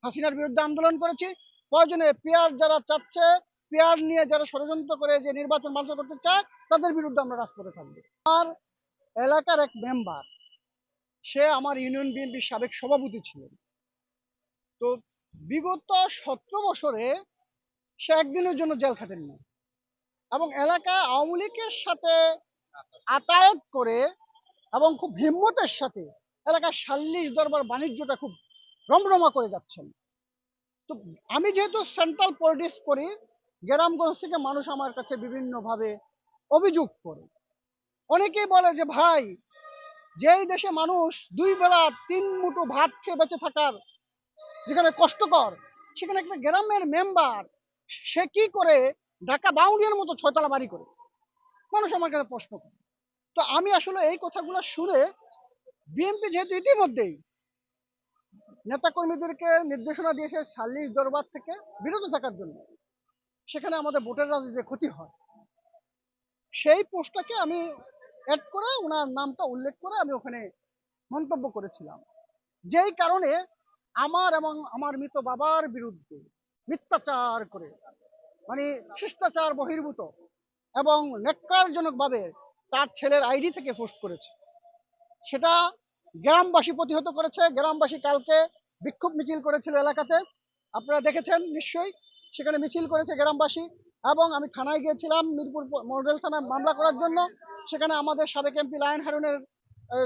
হাসিনার বিরুদ্ধে আন্দোলন করেছি, প্রয়োজনে পিয়ার যারা চাচ্ছে, পিয়ার নিয়ে যারা ষড়যন্ত্র করে যে নির্বাচন বাঞ্চাল করতে চায়, তাদের বিরুদ্ধে আমরা রাজপথে থাকবো। আমার এলাকার এক মেম্বার, সে আমার ইউনিয়ন বিএনপির সাবেক সভাপতি ছিলেন। তো বিগত 17 বছরে সে একদিনের জন্য জেল খাটেননি, এবং এলাকা আওয়ামী লীগের সাথে আতায়াত করে এবং খুব হিম্মতের সাথে এলাকার সাল্লিশ দরবার বাণিজ্যটা খুব রমরমা করে যাচ্ছেন। তো আমি যেহেতু সেন্ট্রাল পলিটিক্স করি, গ্রামগঞ্জ থেকে মানুষ আমার কাছে বিভিন্নভাবে অভিযোগ করে। অনেকেই বলে যে ভাই, যেই দেশে মানুষ 2 বেলা 3 মুঠো ভাত খেয়ে বেঁচে থাকার যেখানে কষ্টকর, সেখানে একটা গ্রামের মেম্বার সে কি করে ঢাকা বাউন্ডারির মতো 6 তলা বাড়ি করে? মানুষ আমার কাছে প্রশ্ন করে। তো আমি আসলে এই কথাগুলো শুনে, বিএনপি যেহেতু ইতিমধ্যেই নেতাকর্মীদেরকে নির্দেশনা দিয়েছে সাল্লিশ দরবার থেকে বিরত থাকার জন্য, সেখানে আমাদের ভোটের রাজনীতির ক্ষতি হয়, সেই পোস্টটাকে আমি অ্যাড করে ওনার নামটা উল্লেখ করে আমি ওখানে মন্তব্য করেছিলাম। যেই কারণে আমার এবং আমার মৃত বাবার বিরুদ্ধে মিথ্যাচার করে, মানে শিষ্টাচার বহির্ভূত এবং ন্যাক্কারজনকভাবে তার ছেলের আইডি থেকে পোস্ট করেছে, সেটা গ্রামবাসী প্রতিহত করেছে। গ্রামবাসী কালকে বিক্ষোভ মিছিল করেছিল এলাকাতে, আপনারা দেখেছেন নিশ্চয়ই, সেখানে মিছিল করেছে গ্রামবাসী। এবং আমি থানায় গিয়েছিলাম, মিরপুর মডেল থানায় মামলা করার জন্য। সেখানে আমাদের সাবেক এমপি লায়ন হারুনের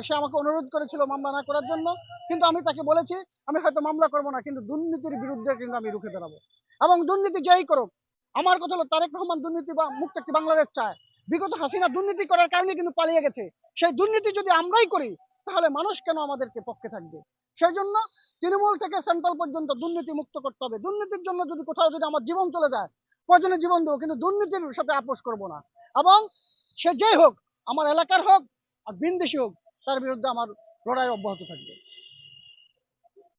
সে আমাকে অনুরোধ করেছিল মামলা না করার জন্য, কিন্তু আমি তাকে বলেছি আমি হয়তো মামলা করবো না, কিন্তু দুর্নীতির বিরুদ্ধে কিন্তু আমি রুখে দাঁড়াবো। এবং দুর্নীতি যেই করুক, আমার কথা হলো তারেক রহমান দুর্নীতি বা মুক্ত একটি বাংলাদেশ চায়। বিগত হাসিনা দুর্নীতি করার কারণে কিন্তু পালিয়ে গেছে। সেই দুর্নীতি যদি আমরাই করি, তাহলে মানুষ কেন আমাদেরকে পক্ষে থাকবে? সেই জন্য তৃণমূল থেকে সেন্ট্রাল পর্যন্ত দুর্নীতি মুক্ত করতে হবে। দুর্নীতির জন্য যদি কোথাও যদি আমার জীবন চলে যায়, প্রয়োজনে জীবন দেবো, কিন্তু দুর্নীতির সাথে আপোষ করবো না। এবং সে যেই হোক, আমার এলাকার হোক আর বিন্দেশি হোক, তার বিরুদ্ধে আমার লড়াই অব্যাহত থাকবে।